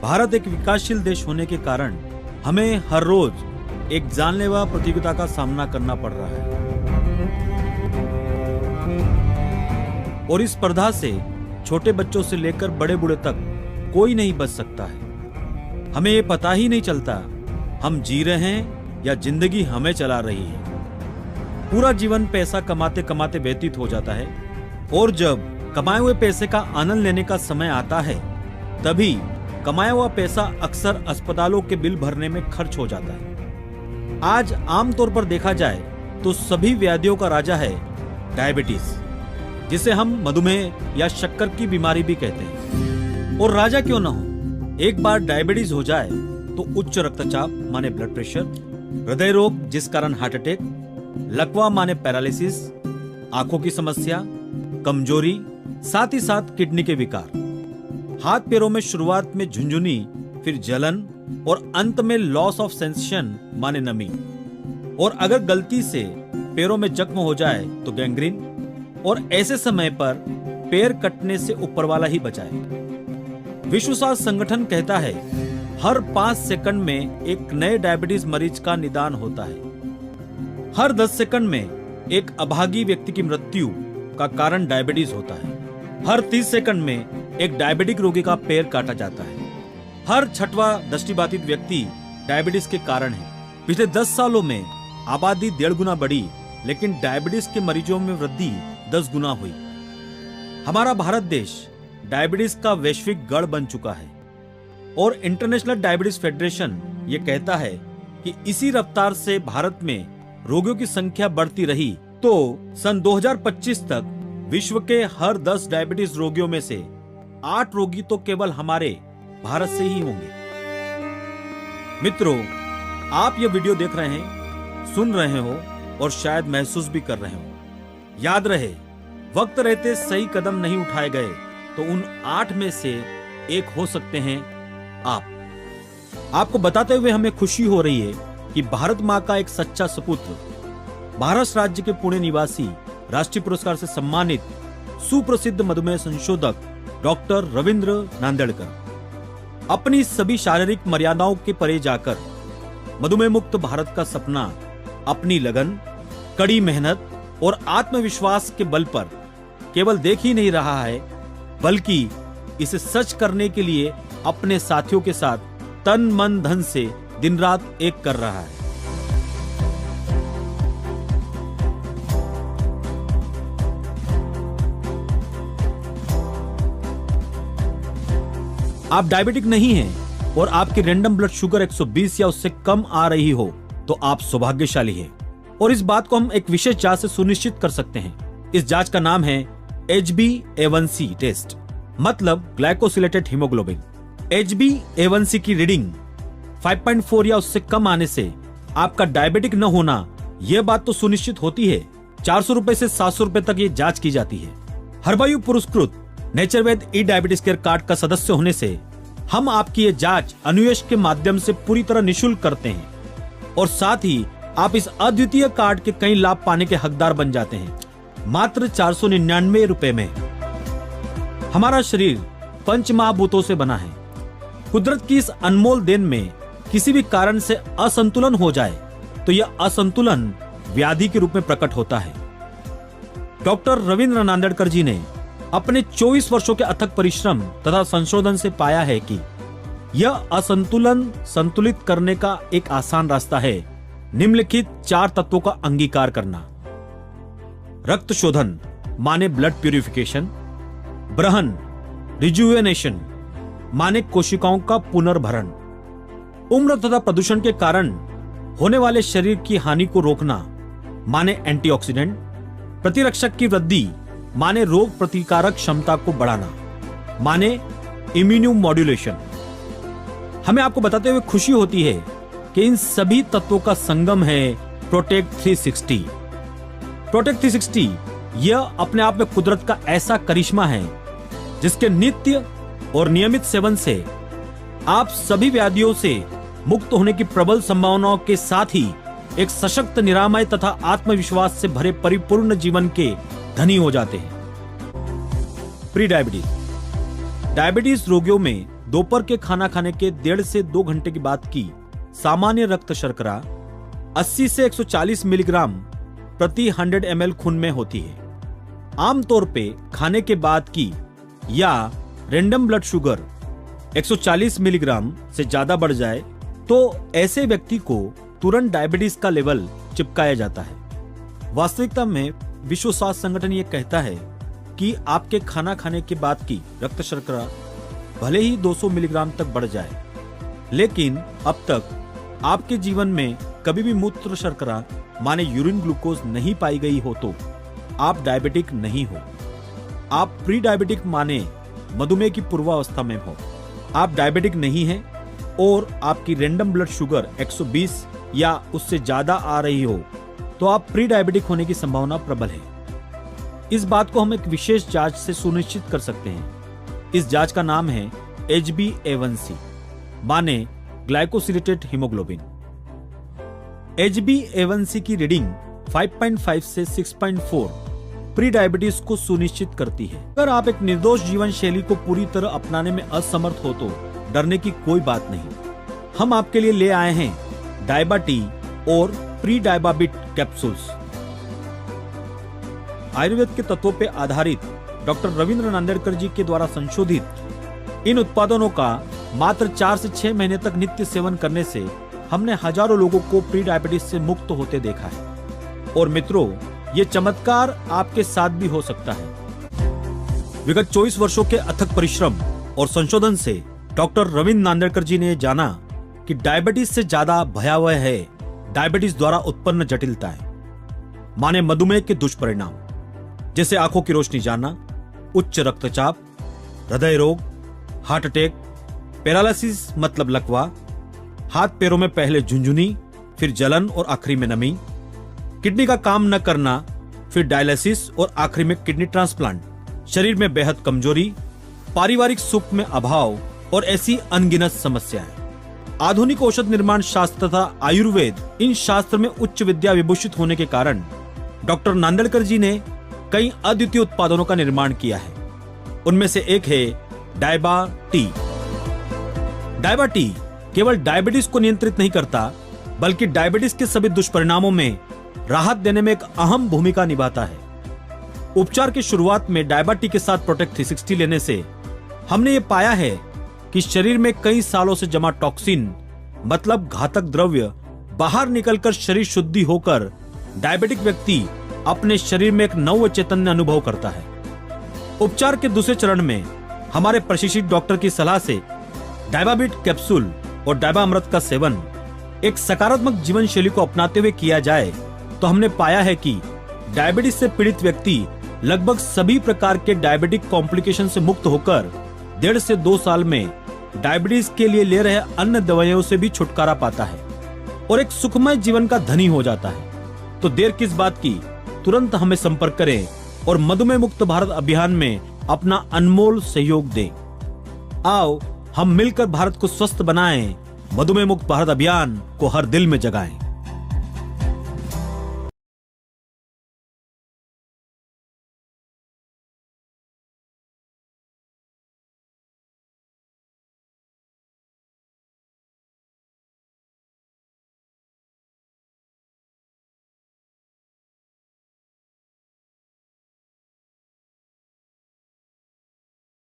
भारत एक विकासशील देश होने के कारण हमें हर रोज एक जानलेवा प्रतियोगिता का सामना करना पड़ रहा है और इस स्पर्धा से छोटे बच्चों से लेकर बड़े बूढ़े तक कोई नहीं बच सकता है। हमें ये पता ही नहीं चलता हम जी रहे हैं या जिंदगी हमें चला रही है। पूरा जीवन पैसा कमाते कमाते व्यतीत हो जाता है और जब कमाए हुए पैसे का आनंद लेने का समय आता है तभी कमाया हुआ पैसा अक्सर अस्पतालों के बिल भरने में खर्च हो जाता है। आज आमतौर पर देखा जाए तो सभी व्याधियों का राजा है डायबिटीज, जिसे हम मधुमेह या शक्कर की बीमारी भी कहते हैं। और राजा क्यों ना हो, एक बार डायबिटीज हो जाए तो उच्च रक्तचाप माने ब्लड प्रेशर, हृदय रोग जिस कारण हार्ट अटैक, लकवा माने पैरालिसिस, आंखों की समस्या, कमजोरी, साथ ही साथ किडनी के विकार, हाथ पैरों में शुरुआत में झुंझुनी, फिर जलन और अंत में लॉस ऑफ सेंसेशन माने नमी। और अगर गलती से पैरों में जख्म हो जाए तो गैंग्रीन। और ऐसे समय पर पैर कटने से ऊपर वाला ही बचाए। विश्व स्वास्थ्य संगठन कहता है हर 5 सेकंड में एक नए डायबिटीज मरीज का निदान होता है। हर 10 सेकंड में एक अभागी व्यक्ति की मृत्यु का कारण डायबिटीज होता है। हर 30 सेकंड में एक डायबिटिक रोगी का पैर काटा जाता है। हर 6वां दृष्टिबाधित व्यक्ति डायबिटीज के कारण है। पिछले 10 सालों में आबादी 1.5 गुना बढ़ी, लेकिन डायबिटीज के मरीजों में वृद्धि 10 गुना हुई। हमारा भारत देश डायबिटीज का वैश्विक गढ़ बन चुका है और इंटरनेशनल डायबिटीज फेडरेशन ये कहता है कि इसी रफ्तार से भारत में रोगियों की संख्या बढ़ती रही तो सन 2025 तक विश्व के हर 10 डायबिटीज रोगियों में से 8 रोगी तो केवल हमारे भारत से ही होंगे। मित्रों, आप ये वीडियो देख रहे हैं, सुन रहे हो और शायद महसूस भी कर रहे हो। याद रहे, वक्त रहते सही कदम नहीं उठाए गए तो उन 8 में से एक हो सकते हैं आप। आपको बताते हुए हमें खुशी हो रही है कि भारत माँ का एक सच्चा सपुत्र, महाराष्ट्र राज्य के पुणे निवासी, राष्ट्रीय पुरस्कार से सम्मानित सुप्रसिद्ध मधुमेह संशोधक डॉक्टर रविंद्र नांदेड़कर अपनी सभी शारीरिक मर्यादाओं के परे जाकर मधुमेह मुक्त भारत का सपना अपनी लगन, कड़ी मेहनत और आत्मविश्वास के बल पर केवल देख ही नहीं रहा है, बल्कि इसे सच करने के लिए अपने साथियों के साथ तन मन धन से दिन रात एक कर रहा है। आप डायबिटिक नहीं हैं और आपकी रैंडम ब्लड शुगर 120 या उससे कम आ रही हो तो आप सौभाग्यशाली हैं। और इस बात को हम एक विशेष जांच से सुनिश्चित कर सकते हैं। इस जांच का नाम है HbA1c टेस्ट, मतलब ग्लाइकोसिलेटेड हीमोग्लोबिन। HbA1c की रीडिंग 5.4 या उससे कम आने से आपका डायबिटिक न होना यह बात तो सुनिश्चित होती है। 400 रुपए से 700 रुपए तक ये जांच की जाती है। हर्बयू पुरस्कृत नेचरवेद ई डायबिटीज केयर कार्ड का सदस्य होने से हम आपकी ये जांच अनुवेश के माध्यम से पूरी तरह निःशुल्क करते हैं और साथ ही आप इस अद्वितीय कार्ड के कई लाभ पाने के हकदार बन जाते हैं, मात्र 499 रुपए में। हमारा शरीर पंच महाभूतों से बना है। कुदरत की इस अनमोल देन में किसी भी कारण से असंतुलन हो जाए तो यह असंतुलन व्याधि के रूप में प्रकट होता है। डॉक्टर रविंद्र नांदेड़कर जी ने अपने 24 वर्षों के अथक परिश्रम तथा संशोधन से पाया है कि यह असंतुलन संतुलित करने का एक आसान रास्ता है निम्नलिखित 4 तत्वों का अंगीकार करना। रक्त शोधन माने ब्लड प्यूरिफिकेशन, ब्रहन रिजुवेनेशन माने कोशिकाओं का पुनर्भरण, उम्र तथा प्रदूषण के कारण होने वाले शरीर की हानि को रोकना माने एंटीऑक्सीडेंट, प्रतिरक्षक की वृद्धि माने रोग प्रतिकारक क्षमता को बढ़ाना माने इम्यूनो मॉड्यूलेशन। हमें आपको बताते हुए खुशी होती है कि इन सभी तत्वों का संगम है प्रोटेक्ट 360। प्रोटेक्ट 360 यह अपने आप में कुदरत का ऐसा करिश्मा है जिसके नित्य और नियमित सेवन से आप सभी व्याधियों से मुक्त होने की प्रबल संभावनाओं के साथ ही एक सशक्त, निरामय तथा आत्मविश्वास से भरे परिपूर्ण जीवन के धनी हो जाते हैं। Pre diabetes. डायबिटीज रोगियों में दोपहर के खाना खाने के 1.5 से 2 घंटे के बाद की सामान्य रक्त शर्करा 80 से 140 मिलीग्राम प्रति 100 ml खून में होती है। आमतौर पे खाने के बाद की या रैंडम ब्लड शुगर 140 मिलीग्राम से ज्यादा बढ़ जाए तो ऐसे व्यक्ति को तुरंत डायबिटीज का लेवल चिपकाया जाता है। वास्तविकता में विश्व स्वास्थ्य संगठन ये कहता है कि आपके खाना खाने के बाद की रक्त शर्करा भले ही 200 मिलीग्राम तक बढ़ जाए, लेकिन अब तक आपके जीवन में कभी भी मूत्र शर्करा माने यूरिन ग्लूकोज नहीं पाई गई हो तो आप डायबिटिक नहीं हो। आप प्री डायबिटिक माने मधुमेह की पूर्वावस्था में हो। आप डायबिटिक नहीं हैं और आपकी रैंडम ब्लड शुगर 120 या उससे ज्यादा आ रही हो तो आप प्री डायबिटिक होने की संभावना प्रबल है। इस बात को हम एक विशेष जांच से सुनिश्चित कर सकते हैं। इस जांच का नाम है HbA1c माने ग्लाइकोसिलेटेड हीमोग्लोबिन। HbA1c की रीडिंग 5.5 से 6.4 प्री डायबिटीज को सुनिश्चित करती है। अगर आप एक निर्दोष जीवन शैली को पूरी तरह अपनाने में असमर्थ हो तो डरने की कोई बात नहीं। हम आपके लिए ले आए हैं डायबा-टी और प्री डायबा-बिट कैप्सूल्स। आयुर्वेद के तत्वों पर आधारित डॉक्टर रविंद्र नांदेड़कर जी के द्वारा संशोधित इन उत्पादनों का मात्र 4 से 6 महीने तक नित्य सेवन करने से हमने हजारों लोगों को प्री डायबिटीज से मुक्त होते देखा है। और मित्रों, ये चमत्कार आपके साथ भी हो सकता है। विगत 24 वर्षों के अथक परिश्रम और संशोधन से डॉक्टर रविंद्र नांदेड़कर जी ने जाना कि डायबिटीज से ज्यादा भयावह है डायबिटीज द्वारा उत्पन्न जटिलताएं, माने मधुमेह के दुष्परिणाम, जैसे आंखों की रोशनी जाना, उच्च रक्तचाप, हृदय रोग, हार्ट अटैक, पैरालिसिस मतलब लकवा, हाथ पैरों में पहले झुंझुनी, फिर जलन और आखिरी में नमी, किडनी का काम न करना, फिर डायलिसिस और आखिरी में किडनी ट्रांसप्लांट, शरीर में बेहद कमजोरी, पारिवारिक सुख में अभाव और ऐसी अनगिनत समस्याएं। आधुनिक औषध निर्माण शास्त्र तथा आयुर्वेद इन शास्त्र में उच्च विद्या विभूषित होने के कारण डॉक्टर नांदेड़कर जी ने कई अद्वितीय उत्पादनों का निर्माण किया है। उनमें से एक है डायबा-टी। डायबा-टी केवल डायबिटीज को नियंत्रित नहीं करता, बल्कि डायबिटीज के सभी दुष्परिणामों में राहत देने में एक अहम भूमिका निभाता है। उपचार की शुरुआत में डायबा-टी के साथ प्रोटेक्ट 360 लेने से हमने ये पाया है कि शरीर में कई सालों से जमा टॉक्सिन मतलब घातक द्रव्य बाहर निकलकर शरीर शुद्धि होकर डायबिटिक व्यक्ति अपने शरीर में एक नव चैतन्य अनुभव करता है। उपचार के दूसरे चरण में हमारे प्रशिक्षित डॉक्टर की सलाह से डायबा-बिट कैप्सूल और डायबा अमृत का सेवन एक सकारात्मक जीवन शैली को अपनाते हुए किया जाए तो हमने पाया है कि डायबिटीज से पीड़ित व्यक्ति लगभग सभी प्रकार के डायबिटिक कॉम्प्लिकेशन से मुक्त होकर 1.5 से 2 साल में डायबिटीज के लिए ले रहे अन्य दवाइयों से भी छुटकारा पाता है और एक सुखमय जीवन का धनी हो जाता है। तो देर किस बात की, तुरंत हमें संपर्क करें और मधुमेह मुक्त भारत अभियान में अपना अनमोल सहयोग दें। आओ हम मिलकर भारत को स्वस्थ बनाएं, मधुमेह मुक्त भारत अभियान को हर दिल में जगाएं।